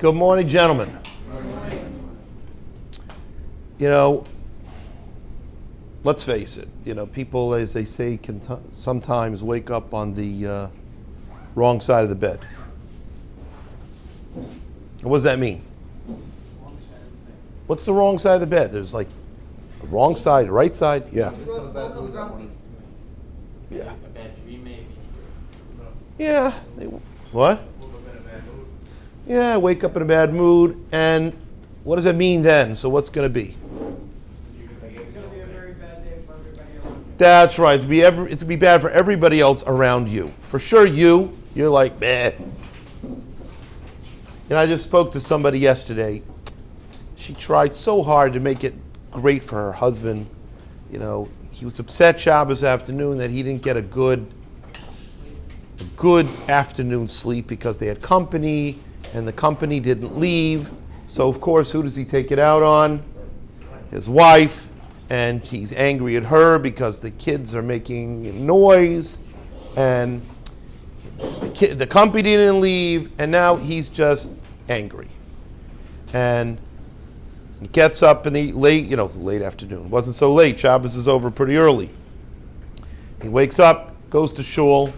Good morning, gentlemen. You know, let's face it. You know, people, as they say, can sometimes wake up on the wrong side of the bed. What does that mean? What's the wrong side of the bed? There's like a wrong side, right side. Yeah. Yeah. A bad dream, maybe. Yeah. What? Yeah, wake up in a bad mood, and what does it mean then? So what's going to be? It's going to be a very bad day for everybody else. That's right. It's going to be bad for everybody else around you. For sure, you're like, meh. And I just spoke to somebody yesterday. She tried so hard to make it great for her husband. You know, he was upset Shabbos afternoon that he didn't get a good afternoon sleep because they had company and the company didn't leave. So of course, who does he take it out on? His wife. And he's angry at her because the kids are making noise and the company didn't leave, and now he's just angry. And he gets up in the late afternoon. It wasn't so late. Shabbos is over pretty early. He wakes up, goes to shul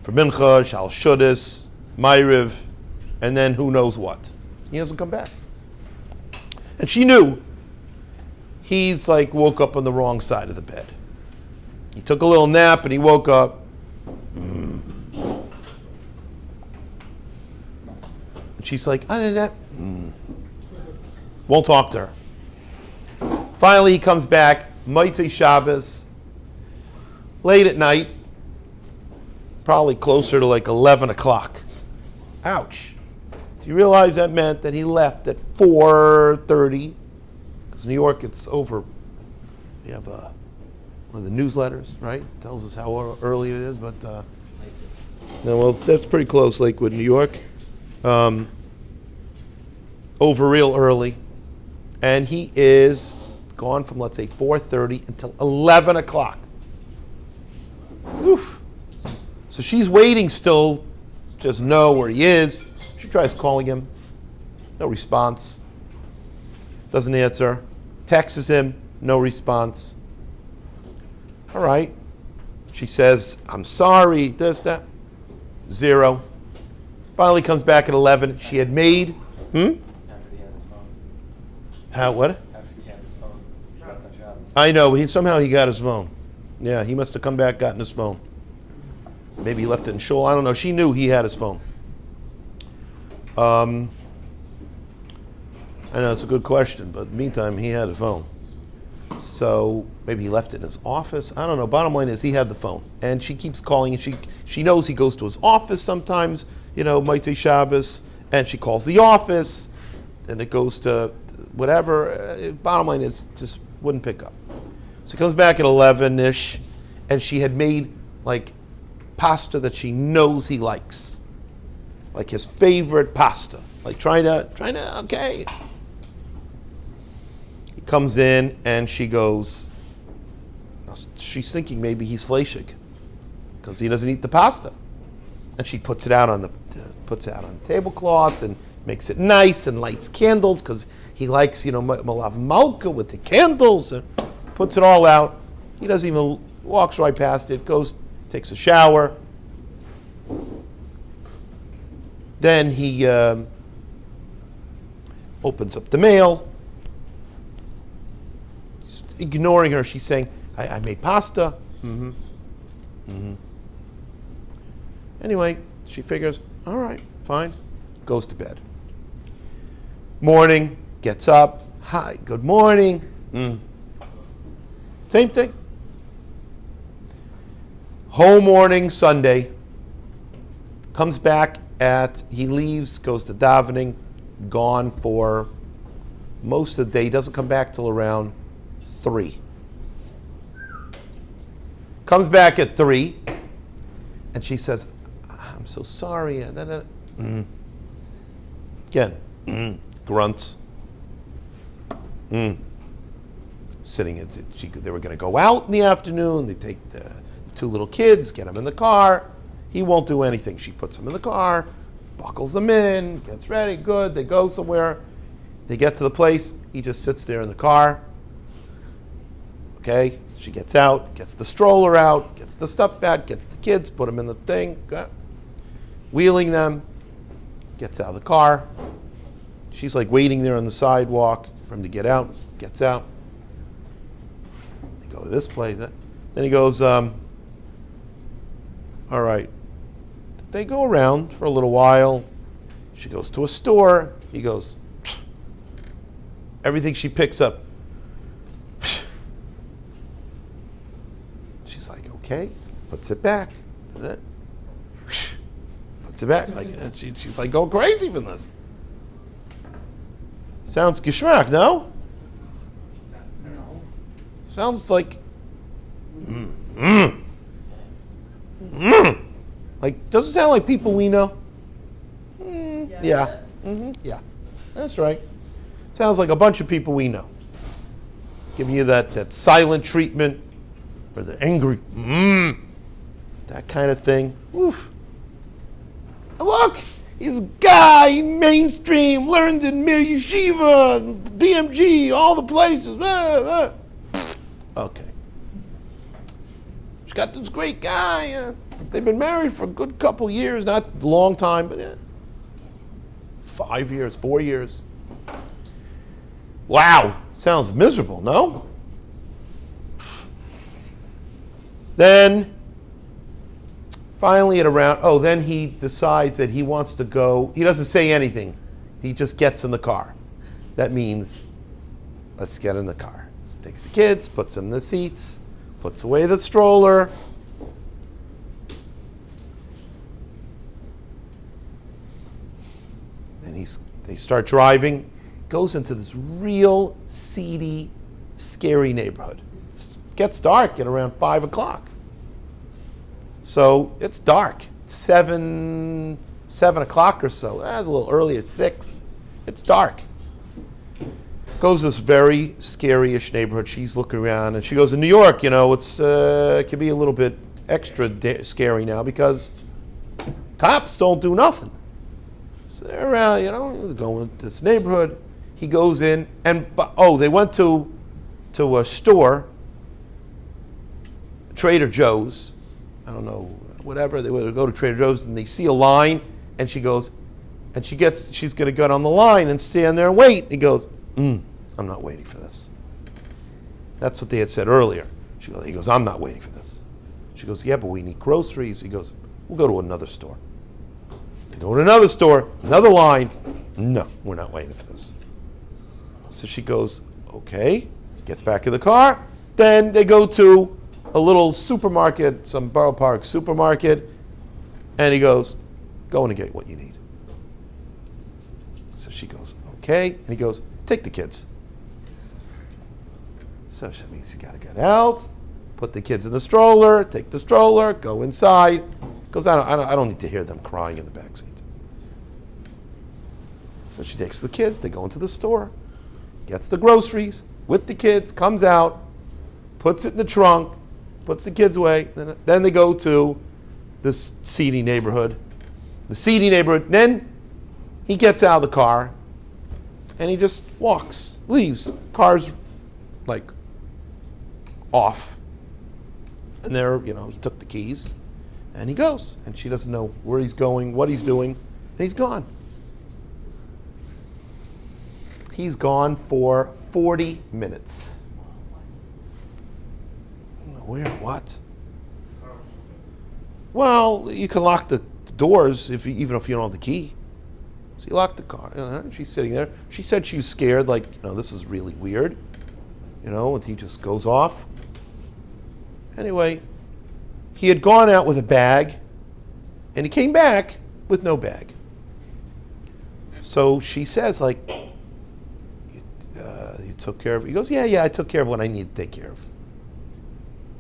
for mincha, shal shudis, ma'ariv, and then who knows what. He doesn't come back. And she knew he's like woke up on the wrong side of the bed. He took a little nap and he woke up. And she's like, won't talk to her. Finally, he comes back, Motzei Shabbos, late at night, probably closer to like 11 o'clock. Ouch. Do you realize that meant that he left at 4:30? Because New York, it's over. We have one of the newsletters, right? Tells us how early it is, but no, well, that's pretty close, Lakewood, New York. Over real early. And he is gone from, let's say, 4:30 until 11 o'clock. Oof. So she's waiting still, just know where he is. She tries calling him. No response. Doesn't answer. Texts him. No response. All right. She says, I'm sorry, this, that. Zero. Finally comes back at 11. She had made... After he had his phone. How, what? After he had his phone. He got the job. I know, somehow he got his phone. Yeah, he must have come back, gotten his phone. Maybe he left it in shul. I don't know. She knew he had his phone. I know it's a good question, but meantime, he had a phone. So maybe he left it in his office. I don't know. Bottom line is he had the phone. And she keeps calling, and she knows he goes to his office sometimes, Motzei Shabbos, and she calls the office, and it goes to whatever. Bottom line is just wouldn't pick up. So he comes back at 11-ish, and she had made like pasta that she knows he likes. Like his favorite pasta. Like trying to, okay. He comes in and she goes, she's thinking maybe he's fleshig because he doesn't eat the pasta. And she puts it out on the tablecloth and makes it nice and lights candles because he likes, malav malka with the candles, and puts it all out. He doesn't even, walks right past it, goes, takes a shower. Then he opens up the mail. Ignoring her, she's saying, I made pasta. Anyway, she figures, all right, fine. Goes to bed. Morning, gets up. Hi, good morning. Same thing. Whole morning, Sunday. Comes back he leaves, goes to davening, gone for most of the day. He doesn't come back till around 3. Comes back at 3, and she says, I'm so sorry. Again, grunts. Sitting they were going to go out in the afternoon. They take the 2 little kids, get them in the car. He won't do anything. She puts him in the car, buckles them in, gets ready, good. They go somewhere. They get to the place. He just sits there in the car. Okay, she gets out, gets the stroller out, gets the stuff out, gets the kids, put them in the thing, wheeling them, gets out of the car. She's like waiting there on the sidewalk for him to get out, gets out. They go to this place. Then he goes, all right. They go around for a little while. She goes to a store. He goes, everything she picks up. She's like, okay, puts it back. Puts it back. Like, she's like going crazy from this. Sounds geschmack, no? No. Sounds like, like, doesn't sound like people we know. Yeah. Yeah, that's right. Sounds like a bunch of people we know. Giving you that silent treatment or the angry, that kind of thing. Oof. And look, he's a guy, mainstream, learned in Mir Yeshiva, BMG, all the places. Okay. She's got this great guy. They've been married for a good couple years, not a long time, but 5 years, 4 years. Wow, sounds miserable, no? Then, finally then he decides that he wants to go. He doesn't say anything. He just gets in the car. That means, let's get in the car. Takes the kids, puts them in the seats, puts away the stroller. Then they start driving. Goes into this real seedy, scary neighborhood. It gets dark at around 5 o'clock. So it's dark. It's 7 o'clock or so. It's a little early at 6. It's dark. Goes this very scary-ish neighborhood. She's looking around, and she goes, in New York, it can be a little bit extra scary now because cops don't do nothing. So they're around, going to this neighborhood. He goes in, and they went to a store, Trader Joe's. I don't know, whatever. They would go to Trader Joe's, and they see a line, and she's going to get on the line and stand there and wait. He goes, I'm not waiting for this. That's what they had said earlier. He goes, I'm not waiting for this. She goes, yeah, but we need groceries. He goes, we'll go to another store. So they go to another store, another line. No, we're not waiting for this. So she goes, okay, gets back in the car. Then they go to a little supermarket, some Borough Park supermarket, and he goes, go in and get what you need. So she goes, okay, and he goes, take the kids. So that means you got to get out, put the kids in the stroller, take the stroller, go inside. Goes, I don't need to hear them crying in the backseat. So she takes the kids, they go into the store, gets the groceries with the kids, comes out, puts it in the trunk, puts the kids away. Then they go to this seedy neighborhood. Then he gets out of the car and he just walks, leaves. The car's like off. And there, he took the keys and he goes. And she doesn't know where he's going, what he's doing, and he's gone. He's gone for 40 minutes. Where? What? Well, you can lock the doors even if you don't have the key. So you lock the car. She's sitting there. She said she was scared, like, this is really weird. And he just goes off. Anyway, he had gone out with a bag, and he came back with no bag. So she says, like, you took care of it. He goes, yeah, I took care of what I needed to take care of.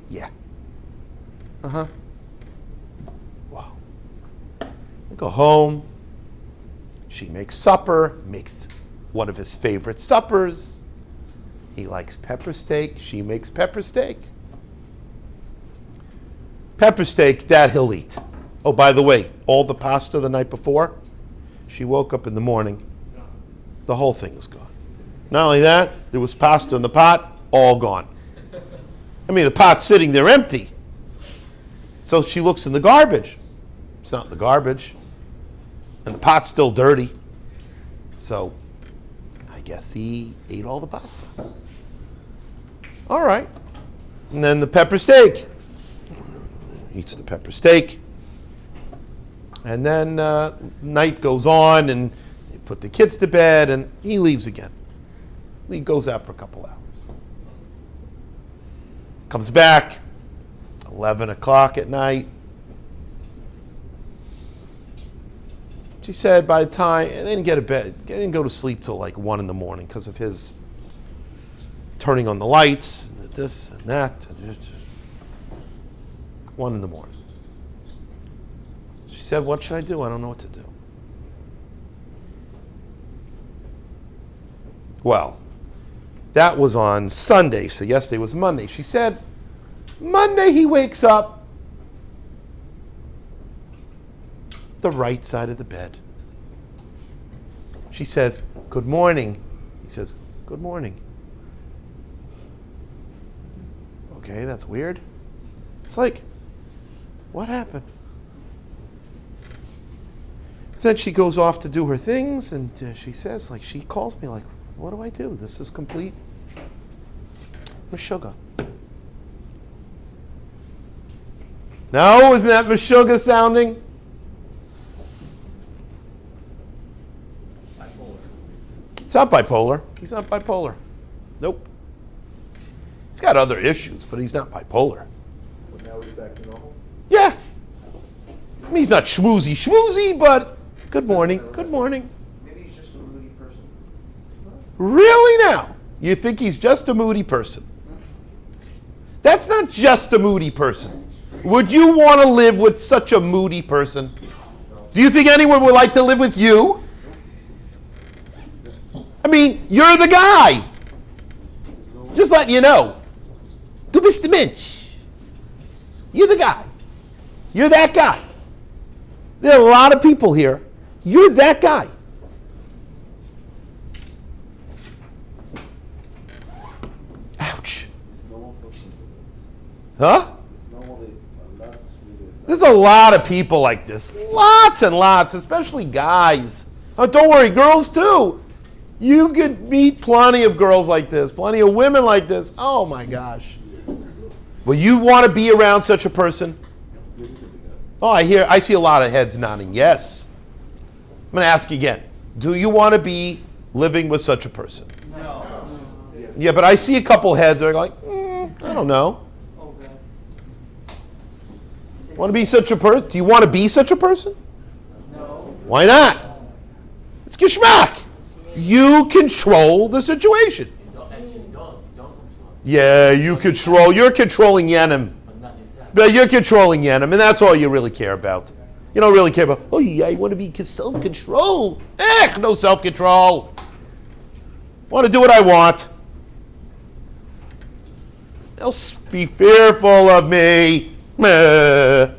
Yeah. Uh-huh. Wow. I go home. She makes supper, makes one of his favorite suppers. He likes pepper steak. She makes pepper steak. Pepper steak, that he'll eat. Oh, by the way, all the pasta the night before, She woke up in the morning. The whole thing is gone. Not only that, there was pasta in the pot, all gone. I mean, the pot's sitting there empty. So she looks in the garbage. It's not in the garbage. And the pot's still dirty. So I guess he ate all the pasta. All right. And then the pepper steak. Eats the pepper steak. And then night goes on and they put the kids to bed and he leaves again. He goes out for a couple hours. Comes back, 11 o'clock at night. She said by the time, they didn't get to bed, they didn't go to sleep till like 1 in the morning because of his turning on the lights, and this and that. 1 in the morning. She said, what should I do? I don't know what to do. Well, that was on Sunday, so yesterday was Monday. She said, Monday he wakes up the right side of the bed. She says, good morning. He says, good morning. Okay, that's weird. It's like, what happened? Then she goes off to do her things, and she says, like, she calls me like, what do I do? This is complete meshuggah. No, isn't that meshuggah sounding? Bipolar. It's not bipolar. He's not bipolar. Nope. He's got other issues, but he's not bipolar. But now he's back to normal? Yeah. I mean, he's not schmoozy, but good morning, good morning. Maybe he's just a moody person. Really now? You think he's just a moody person? That's not just a moody person. Would you want to live with such a moody person? Do you think anyone would like to live with you? I mean, you're the guy. Just letting you know. Du bist der Mensch. You're the guy. You're that guy. There are a lot of people here. You're that guy. Ouch. Huh? There's a lot of people like this. Lots and lots, especially guys. Oh, don't worry, girls too. You could meet plenty of girls like this, plenty of women like this. Oh my gosh. Well, you want to be around such a person? Oh, I see a lot of heads nodding. Yes. I'm going to ask you again. Do you want to be living with such a person? No. Yeah, but I see a couple heads that are like, I don't know. Want to be such a person? Do you want to be such a person? No. Why not? It's geschmack. You control the situation. You don't control. Yeah, you control. You're controlling Yenim. But not yourself. But you're controlling Yenim, and that's all you really care about. You don't really care about, oh yeah, I want to be self-control. No self-control. Want to do what I want. They'll be fearful of me. Meh.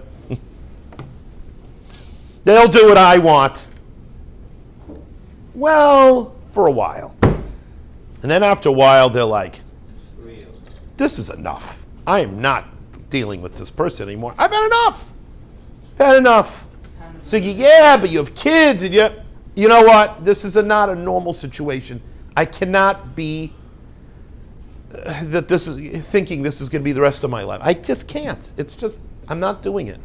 They'll do what I want. Well, for a while. And then after a while, they're like, this is enough. I am not dealing with this person anymore. I've had enough. I've had enough. So yeah, but you have kids, and you know what? This is not a normal situation. I cannot be thinking this is going to be the rest of my life. I just can't. It's just, I'm not doing it.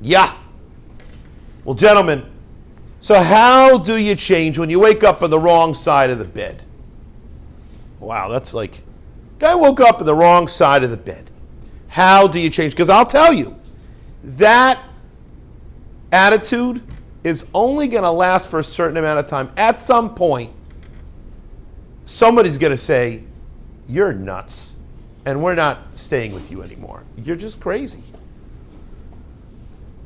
Yeah. Well, gentlemen, so how do you change when you wake up on the wrong side of the bed? Wow, that's like, guy woke up on the wrong side of the bed. How do you change? Because I'll tell you, that attitude is only going to last for a certain amount of time. At some point, somebody's going to say, you're nuts, and we're not staying with you anymore. You're just crazy.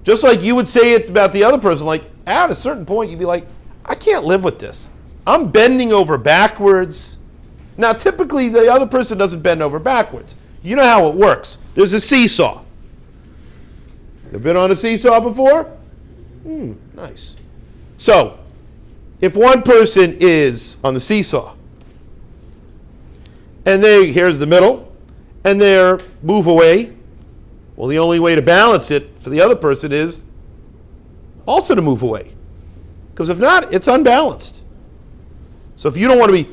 Just like you would say it about the other person, like at a certain point, you'd be like, I can't live with this. I'm bending over backwards. Now, typically, the other person doesn't bend over backwards. You know how it works. There's a seesaw. You've been on a seesaw before? Nice. So, if one person is on the seesaw, and here's the middle, and they move away, well, the only way to balance it for the other person is also to move away. Because if not, it's unbalanced. So if you don't want to be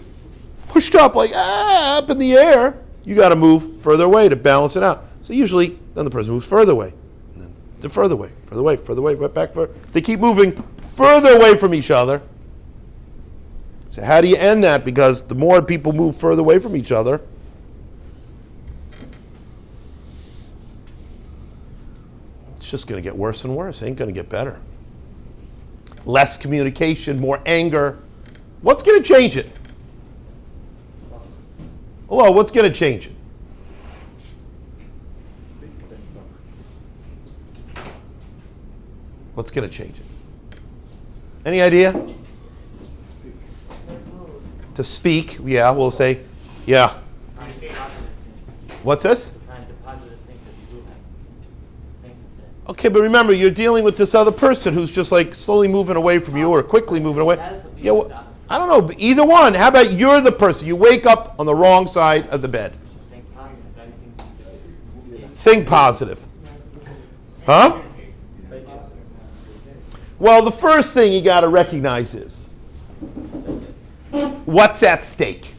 pushed up like, up in the air, you got to move further away to balance it out. So usually, then the person moves further away, and then to further away, right back further. They keep moving further away from each other. So how do you end that? Because the more people move further away from each other, it's just going to get worse and worse. It ain't going to get better. Less communication, more anger. What's going to change it? Hello, what's going to change it? What's going to change it? Any idea? To speak, yeah, we'll say, yeah. Find the positive thing. What's this? Find the positive thing that you do have. Think of that. Okay, but remember, you're dealing with this other person who's just like slowly moving away from you or quickly moving away. Yeah, well, I don't know, but either one. How about you're the person? You wake up on the wrong side of the bed. Think positive. Everything. Think positive. Huh? Well, the first thing you got to recognize is what's at stake.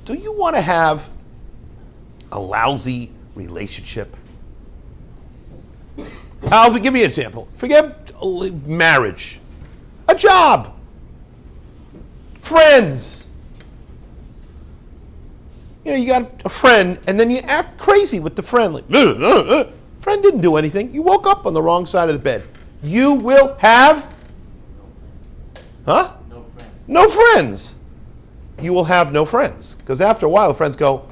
Do you want to have a lousy relationship? I'll give you an example. Forget marriage. A job. Friends. You know, you got a friend, and then you act crazy with the friend. Like, friend didn't do anything. You woke up on the wrong side of the bed. You will have, huh? No friend. No friends. You will have no friends. Because after a while, the friends go,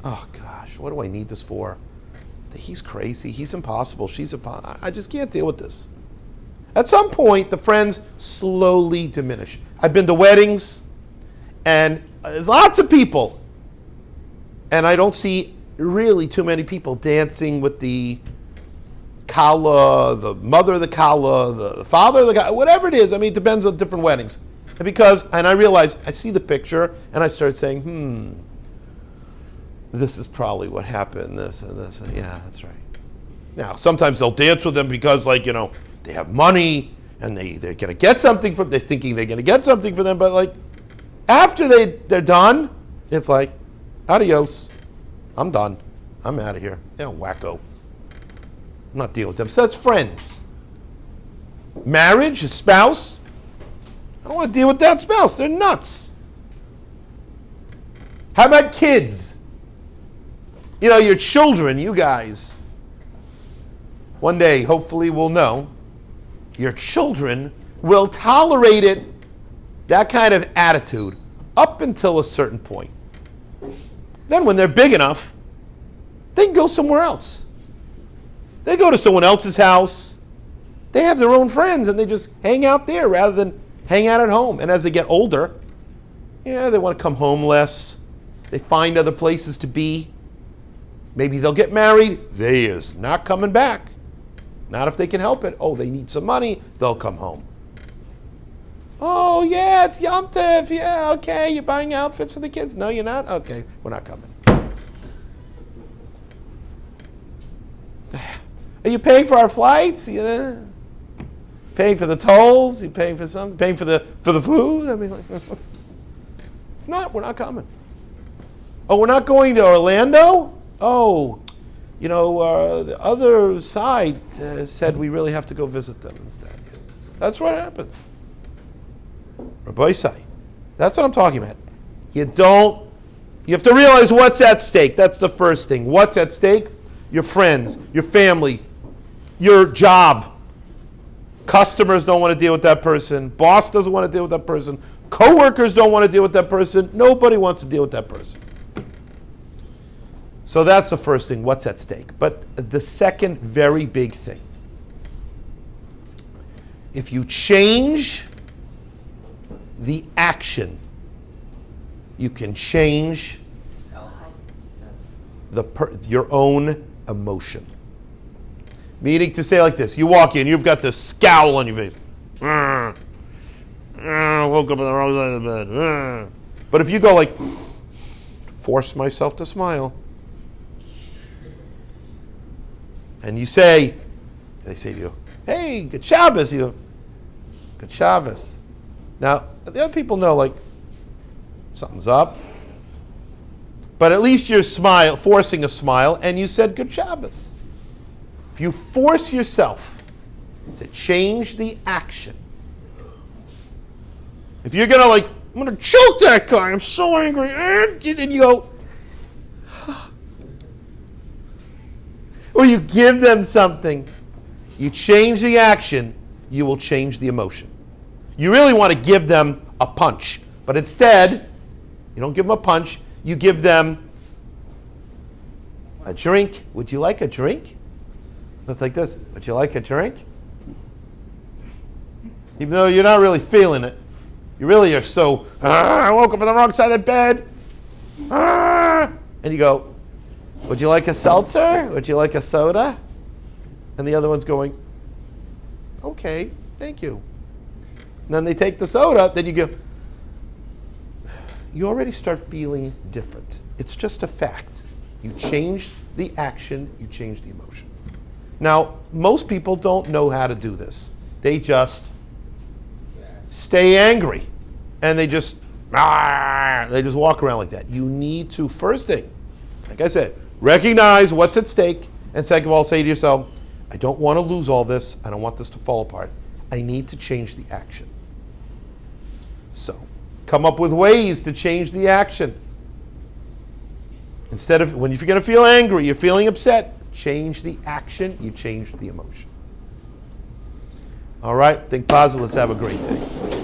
oh gosh, what do I need this for? He's crazy. He's impossible. She's impossible. I just can't deal with this. At some point, the friends slowly diminish. I've been to weddings, and there's lots of people, and I don't see really too many people dancing with the kala, the mother of the kala, the father of the kala, whatever it is. I mean, it depends on different weddings. And I realize, I see the picture, and I start saying, this is probably what happened, this and this, and yeah, that's right. Now, sometimes they'll dance with them because, like, you know, they have money, and they're going to get something from, they're thinking they're going to get something for them, but, like, after they're done, it's like, adios, I'm done. I'm out of here. Yeah, wacko. I'm not dealing with them. So that's friends. Marriage, a spouse, I don't want to deal with that spouse. They're nuts. How about kids? You know, your children, you guys. One day, hopefully, we'll know. Your children will tolerate it, that kind of attitude, up until a certain point. Then when they're big enough, they can go somewhere else. They go to someone else's house. They have their own friends, and they just hang out there rather than hang out at home. And as they get older, yeah, they want to come home less. They find other places to be. Maybe they'll get married. They is not coming back. Not if they can help it. Oh, they need some money. They'll come home. Oh, yeah, it's Yom Tov. Yeah, okay, you're buying outfits for the kids. No, you're not? Okay, we're not coming. Are you paying for our flights? Yeah. Paying for the tolls? You paying for something? Paying for the food? I mean, like, if not, we're not coming. Oh, we're not going to Orlando? Oh, you know, the other side said we really have to go visit them instead. That's what happens. Rabbi say, that's what I'm talking about. You have to realize what's at stake. That's the first thing. What's at stake? Your friends, your family, your job. Customers don't want to deal with that person. Boss doesn't want to deal with that person. Coworkers don't want to deal with that person. Nobody wants to deal with that person. So that's the first thing, what's at stake. But the second very big thing, if you change the action, you can change your own emotion. Meaning to say like this. You walk in, you've got this scowl on your face. I woke up on the wrong side of the bed. But if you go like, force myself to smile, and you say, they say to you, hey, good Shabbos. You go, good Shabbos. Now, the other people know, like, something's up. But at least you're forcing a smile, and you said good Shabbos. If you force yourself to change the action, if you're going to like, I'm going to choke that guy, I'm so angry, and you go, or you give them something, you change the action, you will change the emotion. You really want to give them a punch, but instead, you don't give them a punch, you give them a drink. Would you like a drink? Look like this. Would you like a drink? Even though you're not really feeling it. You really are so, I woke up on the wrong side of the bed. And you go, would you like a seltzer? Would you like a soda? And the other one's going, okay, thank you. And then they take the soda, then you go, you already start feeling different. It's just a fact. You change the action, you change the emotion. Now, most people don't know how to do this. They just stay angry. And they just walk around like that. You need to, first thing, like I said, recognize what's at stake. And second of all, say to yourself, I don't want to lose all this. I don't want this to fall apart. I need to change the action. So, come up with ways to change the action. Instead of, when you're going to feel angry, you're feeling upset, change the action, you change the emotion. All right, think positive. Let's have a great day.